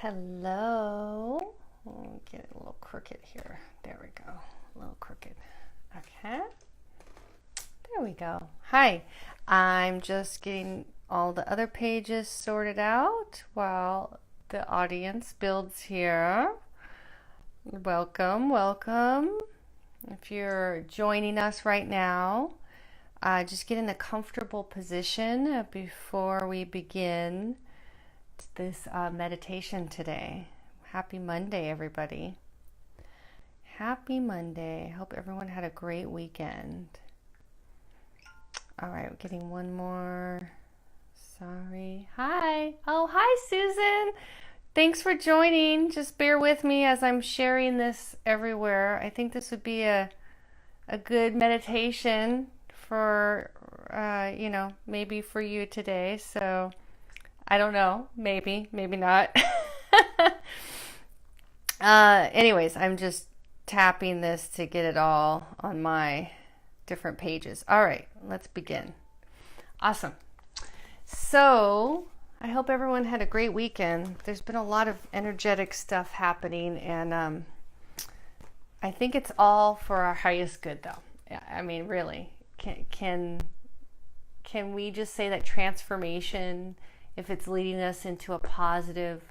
Hello. I'll get it a little crooked here. There we go. A little crooked. Okay. There we go. Hi. I'm just getting all the other pages sorted out while the audience builds here. Welcome, welcome. If you're joining us right now, just get in a comfortable position before we begin this meditation today. Happy Monday, everybody. Happy Monday. Hope everyone had a great weekend. All right, we're getting one more. Sorry. Hi. Oh, hi, Susan. Thanks for joining. Just bear with me as I'm sharing this everywhere. I think this would be a good meditation for, maybe for you today. So I don't know. Maybe not. Anyways, I'm just tapping this to get it all on my different pages. All right, let's begin. Awesome. So I hope everyone had a great weekend. There's been a lot of energetic stuff happening, and I think it's all for our highest good, though. I mean, really, can we just say that transformation, if it's leading us into a positive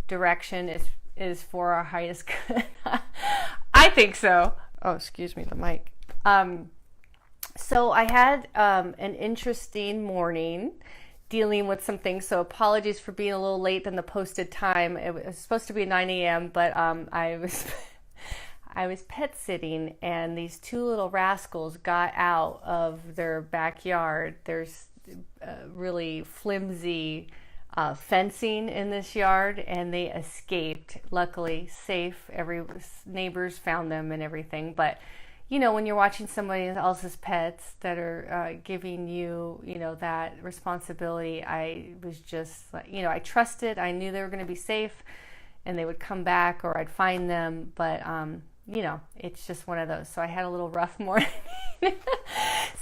direction, is for our highest good? I think so. Oh, excuse me, the mic. So I had an interesting morning dealing with some things. So apologies for being a little late than the posted time. It was supposed to be 9 a.m., but I was pet sitting, and these two little rascals got out of their backyard. There's really flimsy fencing in this yard, and they escaped. Luckily, safe. Every neighbors found them and everything. But when you're watching somebody else's pets that are giving you, that responsibility, I was just, I trusted. I knew they were going to be safe, and they would come back, or I'd find them. But it's just one of those. So I had a little rough morning.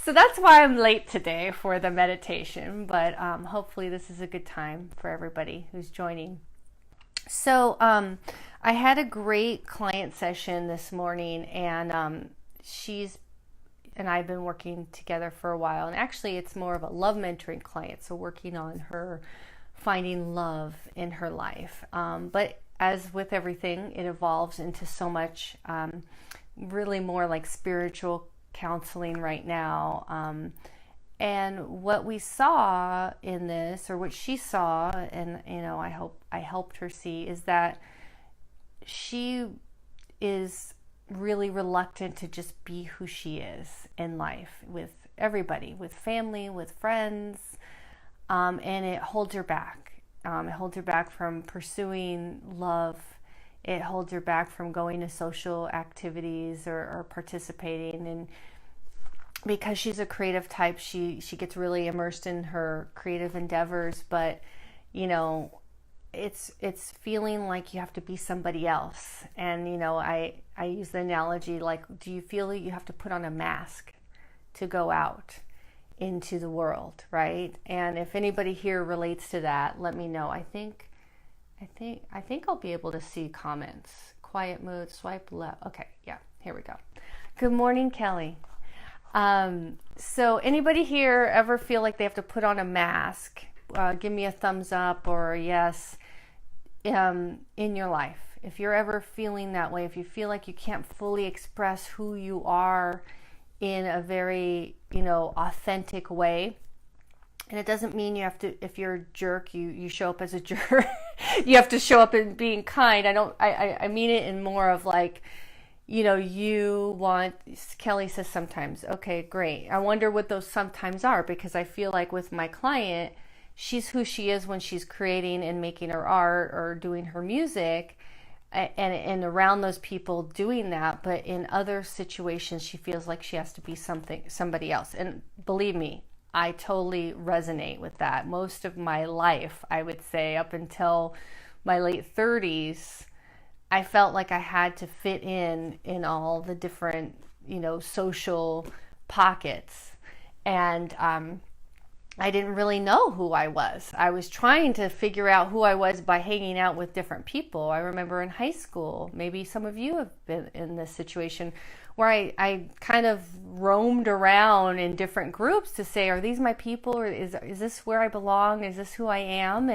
So that's why I'm late today for the meditation, but hopefully this is a good time for everybody who's joining. So I had a great client session this morning, and she's and I've been working together for a while, and actually it's more of a love mentoring client, so working on her finding love in her life. But as with everything, it evolves into so much really more like spiritual counseling right now. And what we saw in this, or what she saw, and I hope I helped her see, is that she is really reluctant to just be who she is in life with everybody, with family, with friends, and it holds her back. It holds her back from pursuing love. It holds her back from going to social activities or participating. And because she's a creative type, she gets really immersed in her creative endeavors. But it's feeling like you have to be somebody else. And I use the analogy, like, do you feel that you have to put on a mask to go out into the world, right? And if anybody here relates to that, let me know. I think I'll be able to see comments. Quiet mode, swipe left. Okay, yeah, here we go. Good morning, Kelly. So anybody here ever feel like they have to put on a mask? Give me a thumbs up or a yes in your life. If you're ever feeling that way, if you feel like you can't fully express who you are in a very, authentic way. And it doesn't mean you have to, if you're a jerk, you show up as a jerk. You have to show up in being kind. I mean it in more of like, you want, Kelly says sometimes, okay, great. I wonder what those sometimes are, because I feel like with my client, she's who she is when she's creating and making her art or doing her music, and around those people doing that. But in other situations, she feels like she has to be somebody else. And believe me, I totally resonate with that. Most of my life, I would say up until my late 30s, I felt like I had to fit in all the different, social pockets. And I didn't really know who I was. I was trying to figure out who I was by hanging out with different people. I remember in high school, maybe some of you have been in this situation, where I kind of roamed around in different groups to say, are these my people, or is this where I belong? Is this who I am?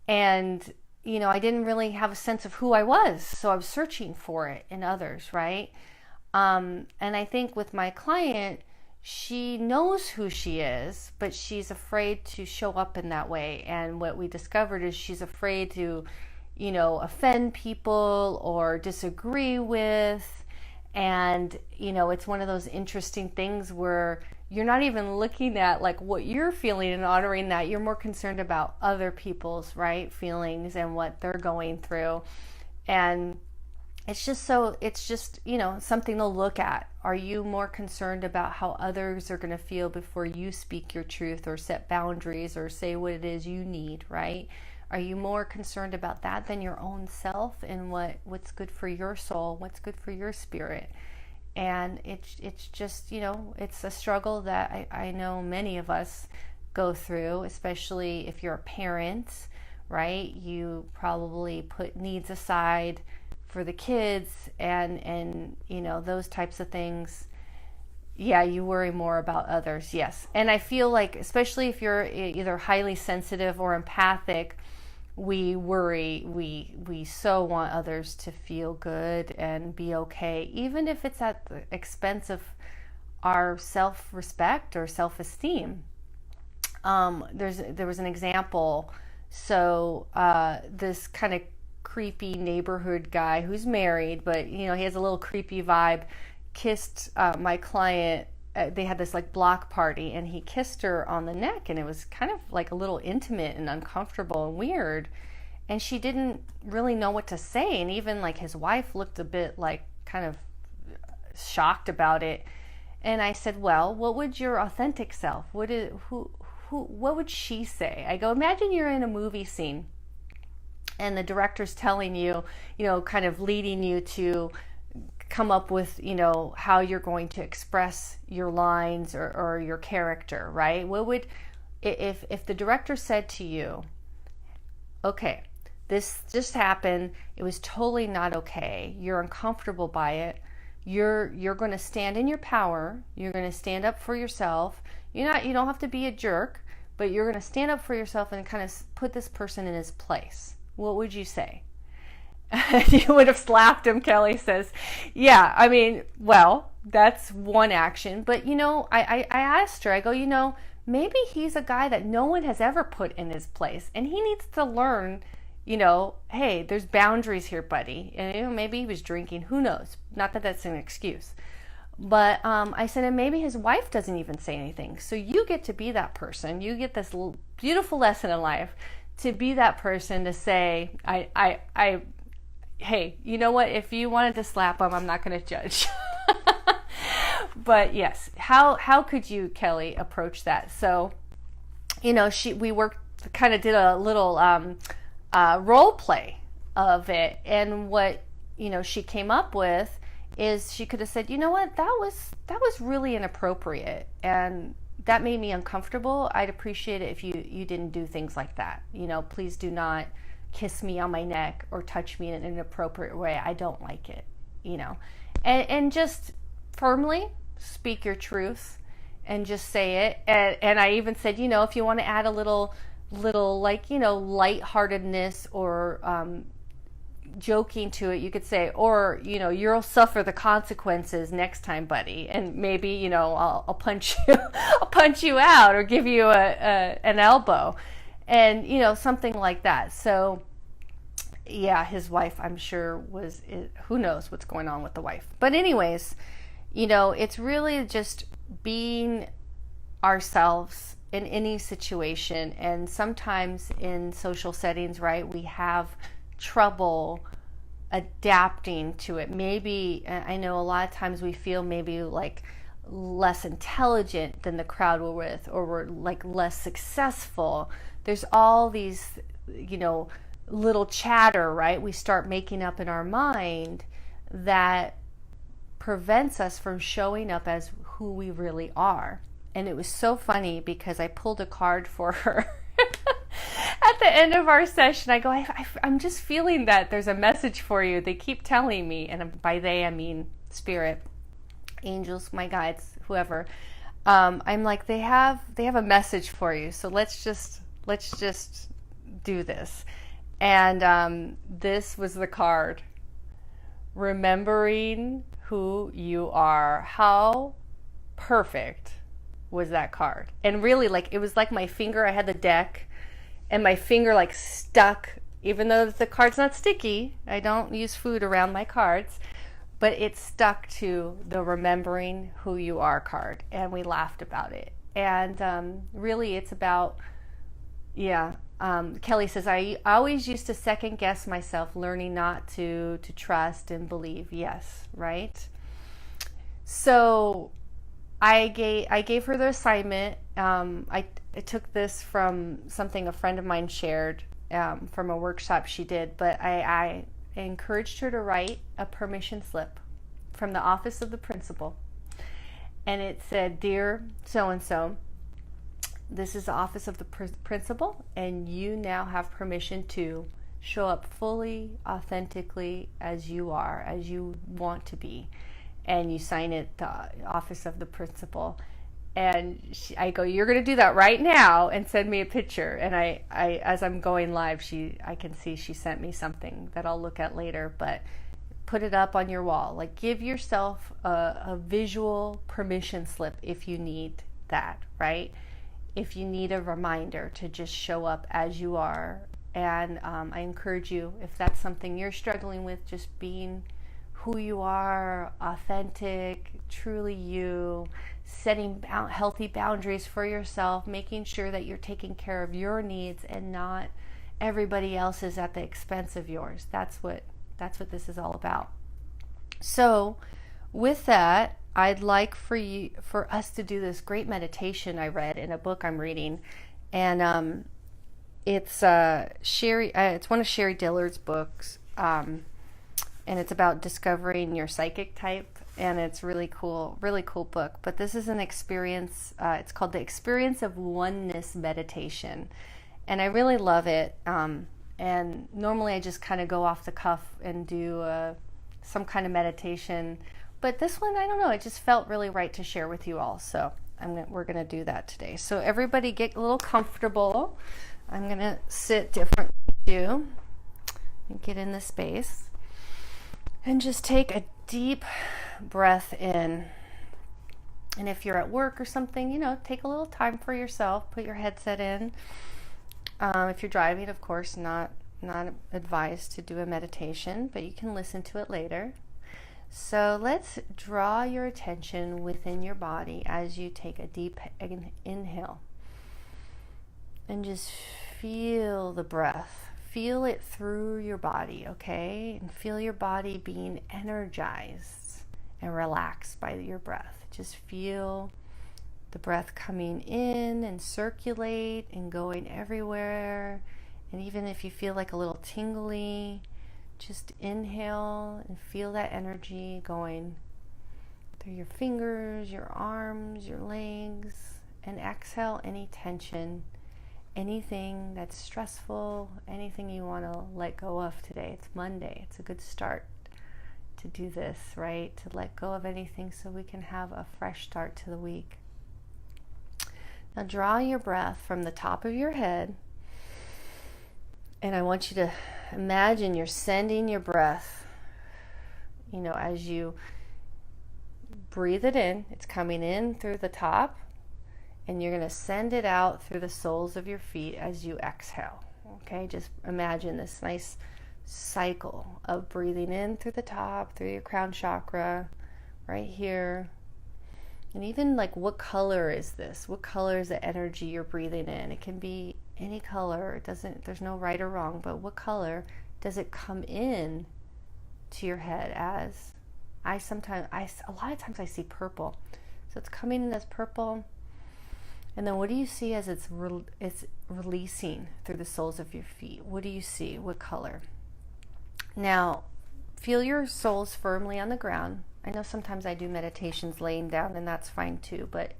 And I didn't really have a sense of who I was, so I was searching for it in others, right? And I think with my client, she knows who she is, but she's afraid to show up in that way. And what we discovered is she's afraid to, offend people or disagree with. And, it's one of those interesting things where you're not even looking at like what you're feeling and honoring that. You're more concerned about other people's, right, feelings and what they're going through. And it's just something to look at. Are you more concerned about how others are going to feel before you speak your truth or set boundaries or say what it is you need, right? Are you more concerned about that than your own self and what's good for your soul, what's good for your spirit? And it's just, it's a struggle that I know many of us go through, especially if you're a parent, right? You probably put needs aside for the kids and those types of things. Yeah, you worry more about others. Yes. And I feel like, especially if you're either highly sensitive or empathic, we worry, we so want others to feel good and be okay, even if it's at the expense of our self-respect or self-esteem. There was an example. So this kind of creepy neighborhood guy who's married, but he has a little creepy vibe, kissed my client. They had this like block party, and he kissed her on the neck, and it was kind of like a little intimate and uncomfortable and weird, and she didn't really know what to say. And even like his wife looked a bit like kind of shocked about it. And I said, well, what would your authentic self, what would she say? I go, imagine you're in a movie scene and the director's telling you, kind of leading you to come up with, how you're going to express your lines or your character, right? What would, if the director said to you, okay, this just happened, it was totally not okay, you're uncomfortable by it, you're going to stand in your power, you're going to stand up for yourself, you don't have to be a jerk, but you're going to stand up for yourself and kind of put this person in his place. What would you say? You would have slapped him, Kelly says. Yeah, I mean, well, that's one action. But, I asked her, I go, maybe he's a guy that no one has ever put in his place. And he needs to learn, hey, there's boundaries here, buddy. And maybe he was drinking. Who knows? Not that that's an excuse. But I said, and maybe his wife doesn't even say anything. So you get to be that person. You get this beautiful lesson in life to be that person to say, hey, you know what? If you wanted to slap him, I'm not going to judge. But yes, how could you, Kelly, approach that? So, we kind of did a little role play of it, and what she came up with is she could have said, you know what, that was really inappropriate, and that made me uncomfortable. I'd appreciate it if you didn't do things like that. Please do not kiss me on my neck or touch me in an inappropriate way. I don't like it, and just firmly speak your truth and just say it. And I even said, if you want to add a little like, lightheartedness or joking to it, you could say, or you'll suffer the consequences next time, buddy, and maybe I'll punch you I'll punch you out or give you an elbow, and something like that. So yeah, his wife, I'm sure, who knows what's going on with the wife. But anyways, it's really just being ourselves in any situation. And sometimes in social settings, right, we have trouble adapting to it. Maybe, I know a lot of times we feel maybe like less intelligent than the crowd we're with, or we're like less successful. There's all these, little chatter, right, we start making up in our mind that prevents us from showing up as who we really are. And it was so funny because I pulled a card for her at the end of our session. I go, I'm just feeling that there's a message for you. They keep telling me, and by they I mean spirit, angels, my guides, whoever. I'm like, they have a message for you. So let's just do this. And this was the card. Remembering who you are. How perfect was that card? And really, like, it was like my finger, I had the deck and my finger like stuck, even though the card's not sticky. I don't use food around my cards, but it stuck to the remembering who you are card. And we laughed about it. And really it's about, Kelly says, I always used to second guess myself, learning not to trust and believe. Yes, right? So I gave her the assignment. I took this from something a friend of mine shared from a workshop she did, but I encouraged her to write a permission slip from the office of the principal. And it said, "Dear so-and-so, this is the office of the principal, and you now have permission to show up fully, authentically, as you are, as you want to be." And you sign it, the office of the principal. And I go, "You're going to do that right now and send me a picture." And I as I'm going live, I can see she sent me something that I'll look at later, but put it up on your wall. Like, give yourself a visual permission slip if you need that, right? If you need a reminder to just show up as you are. And I encourage you, if that's something you're struggling with, just being who you are, authentic, truly you, setting healthy boundaries for yourself, making sure that you're taking care of your needs and not everybody else's at the expense of yours. That's what this is all about. So with that, I'd like for us to do this great meditation I read in a book I'm reading, and it's Sherry. It's one of Sherry Dillard's books, and it's about discovering your psychic type, and it's really cool book. But this is an experience. It's called The Experience of Oneness Meditation, and I really love it. And normally I just kind of go off the cuff and do some kind of meditation. But this one, I don't know, it just felt really right to share with you all. So we're going to do that today. So everybody get a little comfortable. I'm going to sit different from you and get in the space. And just take a deep breath in. And if you're at work or something, take a little time for yourself. Put your headset in. If you're driving, of course, not advised to do a meditation, but you can listen to it later. So let's draw your attention within your body as you take a deep inhale. And just feel the breath. Feel it through your body, okay? And feel your body being energized and relaxed by your breath. Just feel the breath coming in and circulate and going everywhere. And even if you feel like a little tingly, just inhale and feel that energy going through your fingers, your arms, your legs, and exhale any tension, anything that's stressful, anything you want to let go of today. It's Monday. It's a good start to do this, right? To let go of anything so we can have a fresh start to the week. Now draw your breath from the top of your head, and I want you to imagine you're sending your breath, as you breathe it in, it's coming in through the top, and you're going to send it out through the soles of your feet as you exhale. Okay, just imagine this nice cycle of breathing in through the top, through your crown chakra, right here. And even like, what color is this? What color is the energy you're breathing in? It can be any color. There's no right or wrong, but what color does it come in to your head as? A lot of times I see purple. So it's coming in as purple. And then what do you see as it's releasing through the soles of your feet? What do you see? What color? Now, feel your soles firmly on the ground. I know sometimes I do meditations laying down, and that's fine too, but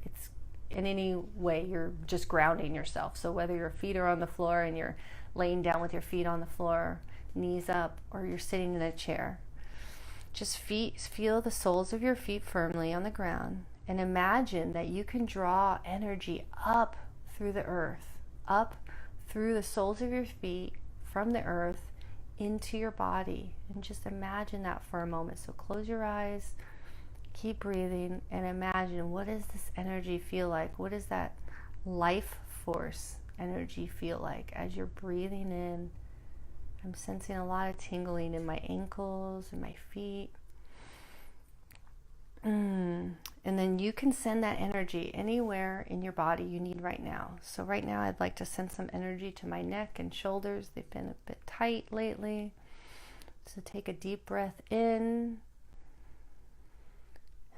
in any way you're just grounding yourself. So whether your feet are on the floor and you're laying down with your feet on the floor, knees up, or you're sitting in a chair, just feel the soles of your feet firmly on the ground, and imagine that you can draw energy up through the earth, up through the soles of your feet from the earth into your body. And just imagine that for a moment. So close your eyes, keep breathing, and imagine, what does this energy feel like? What does that life force energy feel like as you're breathing in? I'm sensing a lot of tingling in my ankles and my feet. And then you can send that energy anywhere in your body you need right now. So right now I'd like to send some energy to my neck and shoulders. They've been a bit tight lately. So take a deep breath in.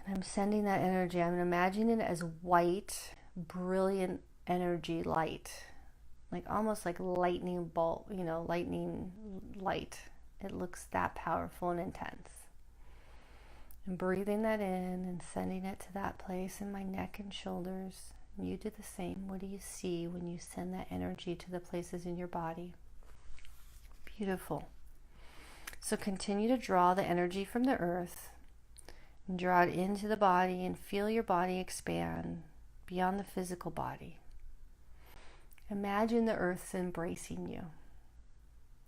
And I'm sending that energy. I'm imagining it as white, brilliant energy light. Like almost like lightning bolt, lightning light. It looks that powerful and intense. And breathing that in and sending it to that place in my neck and shoulders. And you do the same. What do you see when you send that energy to the places in your body? Beautiful. So continue to draw the energy from the earth and draw it into the body and feel your body expand beyond the physical body. Imagine the earth's embracing you.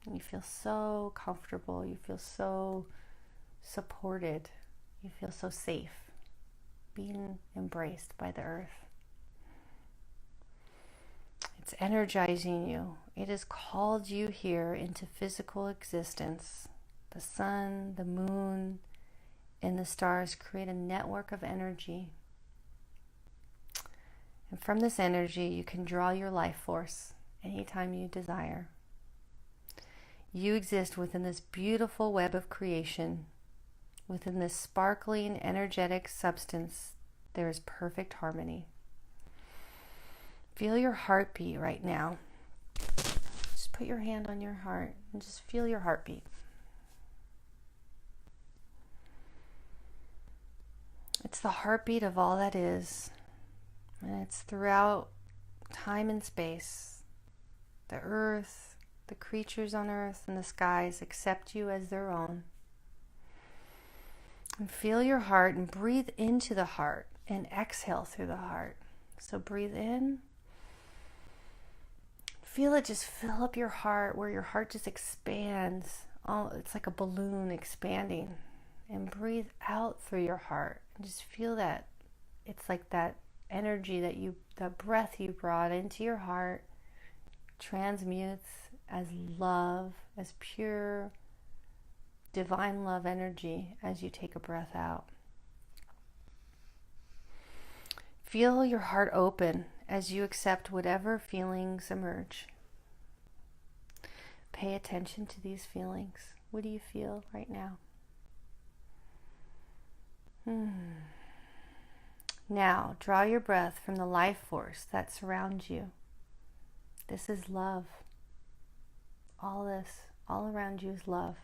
And you feel so comfortable. You feel so supported. You feel so safe being embraced by the earth. It's energizing you. It has called you here into physical existence. The sun, the moon, and the stars create a network of energy. And from this energy, you can draw your life force anytime you desire. You exist within this beautiful web of creation. Within this sparkling, energetic substance, there is perfect harmony. Feel your heartbeat right now. Just put your hand on your heart and just feel your heartbeat. It's the heartbeat of all that is. And it's throughout time and space. The earth, the creatures on earth, and the skies accept you as their own. And feel your heart and breathe into the heart and exhale through the heart. So breathe in. Feel it just fill up your heart, where your heart just expands. Oh, it's like a balloon expanding. And breathe out through your heart. And just feel that. It's like that energy that breath you brought into your heart transmutes as love, as pure, divine love energy as you take a breath out. Feel your heart open as you accept whatever feelings emerge. Pay attention to these feelings. What do you feel right now? Now, draw your breath from the life force that surrounds you. This is love. All around you is love.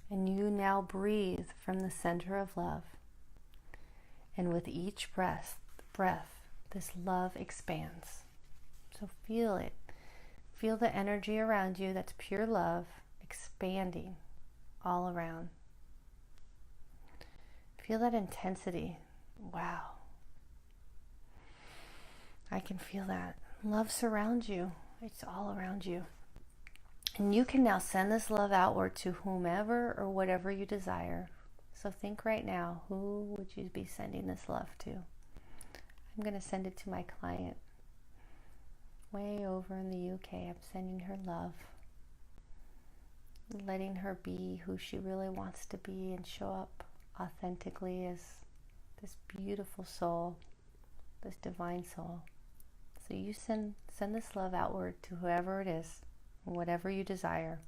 And you now breathe from the center of love. And with each breath, this love expands. So feel it. Feel the energy around you that's pure love expanding all around. Feel that intensity. Wow. I can feel that. Love surrounds you. It's all around you. And you can now send this love outward to whomever or whatever you desire. So think right now, who would you be sending this love to? I'm going to send it to my client. Way over in the UK, I'm sending her love. Letting her be who she really wants to be and show up authentically as this beautiful soul, this divine soul. So you send this love outward to whoever it is, whatever you desire.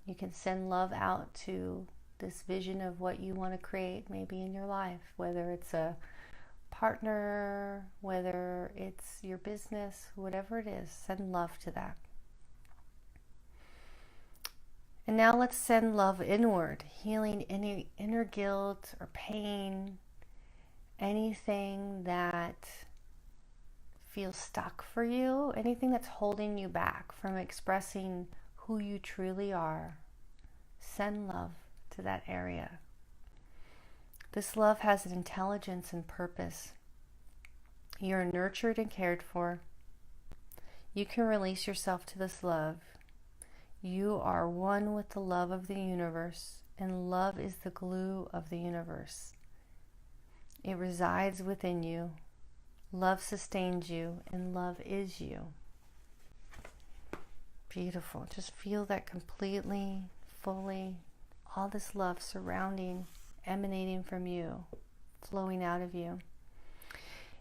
You can send love out to this vision of what you want to create maybe in your life, whether it's a partner, whether it's your business, whatever it is, send love to that. And now let's send love inward, healing any inner guilt or pain anything that feels stuck for you, anything that's holding you back from expressing who you truly are, send love to that area. This love has an intelligence and purpose. You're nurtured and cared for. You can release yourself to this love. You are one with the love of the universe, and love is the glue of the universe. It resides within you. Love sustains you, and love is you. Beautiful. Just feel that completely, fully, all this love surrounding, emanating from you, flowing out of you.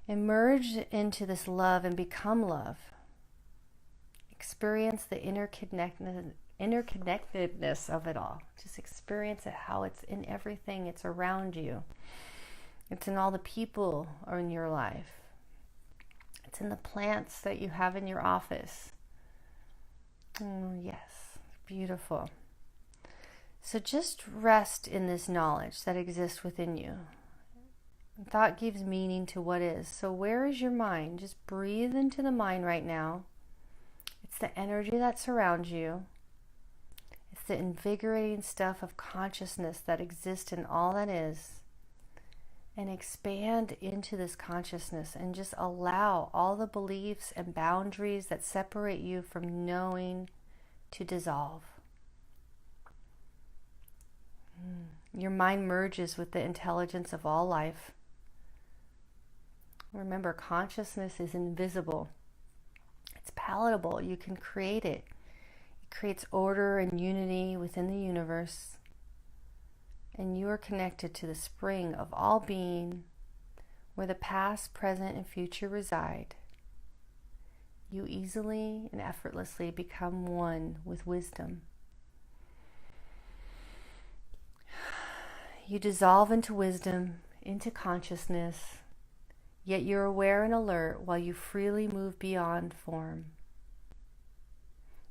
Emerge into this love and become love. Experience the interconnectedness of it all. Just experience it, how it's in everything. It's around you. It's in all the people in your life. It's in the plants that you have in your office. Oh, yes, beautiful. So just rest in this knowledge that exists within you. Thought gives meaning to what is. So where is your mind? Just breathe into the mind right now. It's the energy that surrounds you. It's the invigorating stuff of consciousness that exists in all that is. And expand into this consciousness and just allow all the beliefs and boundaries that separate you from knowing to dissolve. Your mind merges with the intelligence of all life. Remember, consciousness is invisible. It's palatable. You can create it. It creates order and unity within the universe. And you are connected to the spring of all being, where the past, present, and future reside. You easily and effortlessly become one with wisdom. You dissolve into wisdom, into consciousness, yet you're aware and alert while you freely move beyond form.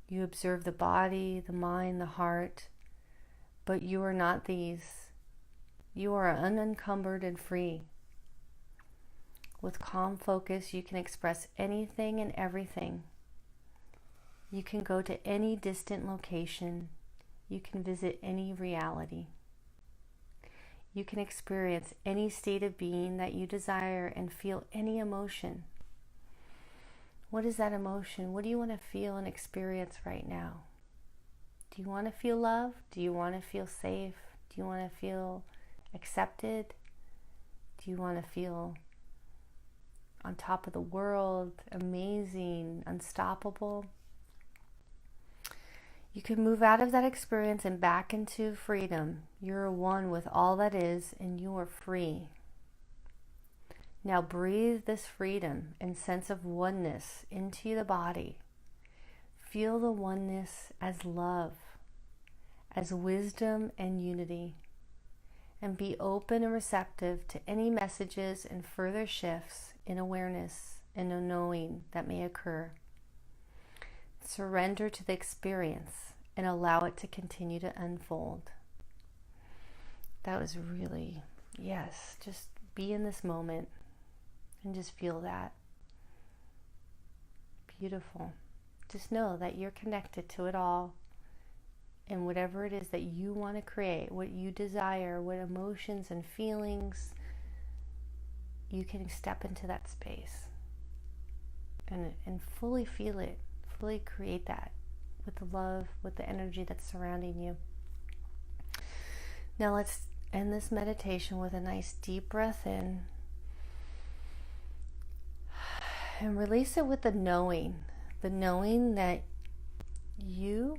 You observe the body, the mind, the heart, but you are not these. You are unencumbered and free. With calm focus, you can express anything and everything. You can go to any distant location. You can visit any reality. You can experience any state of being that you desire and feel any emotion. What is that emotion? What do you want to feel and experience right now? Do you want to feel love? Do you want to feel safe? Do you want to feel accepted? Do you want to feel on top of the world, amazing, unstoppable? You can move out of that experience and back into freedom. You're one with all that is, and you are free. Now breathe this freedom and sense of oneness into the body. Feel the oneness as love, as wisdom and unity, and be open and receptive to any messages and further shifts in awareness and a knowing that may occur. Surrender to the experience and allow it to continue to unfold. That was really, yes, just be in this moment and just feel that. Beautiful. Just know that you're connected to it all, and whatever it is that you want to create, what you desire, what emotions and feelings, you can step into that space and fully feel it. Fully create that with the love, with the energy that's surrounding you. Now let's end this meditation with a nice deep breath in and release it with the knowing that you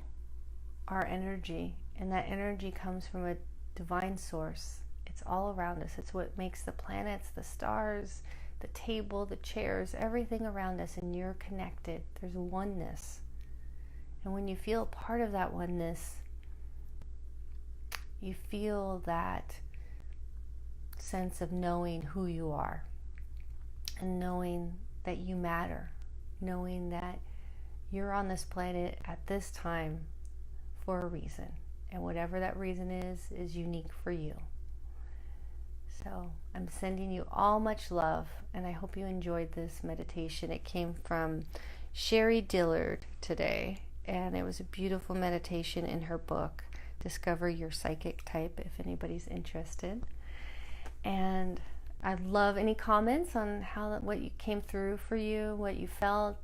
are energy, and that energy comes from a divine source. It's all around us. It's what makes the planets, the stars, the table, the chairs, everything around us, and you're connected. There's oneness. And when you feel part of that oneness, you feel that sense of knowing who you are and knowing that you matter, knowing that you're on this planet at this time for a reason, and whatever that reason is unique for you. So I'm sending you all much love, and I hope you enjoyed this meditation. It came from Sherry Dillard today, and it was a beautiful meditation in her book, Discover Your Psychic Type, if anybody's interested. And I'd love any comments on what you came through for you, what you felt.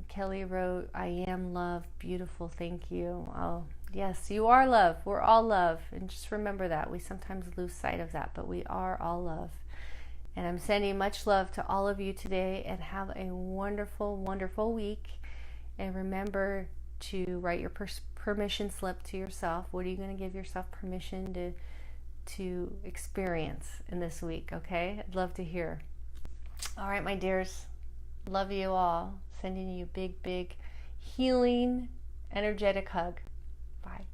Kelly wrote, I am love, beautiful, thank you. Oh, yes, you are love. We're all love. And just remember that. We sometimes lose sight of that, but we are all love. And I'm sending much love to all of you today, and have a wonderful, wonderful week. And remember to write your permission slip to yourself. What are you going to give yourself permission to experience in this week, okay? I'd love to hear. All right, my dears. Love you all. Sending you a big, big healing, energetic hug. Bye.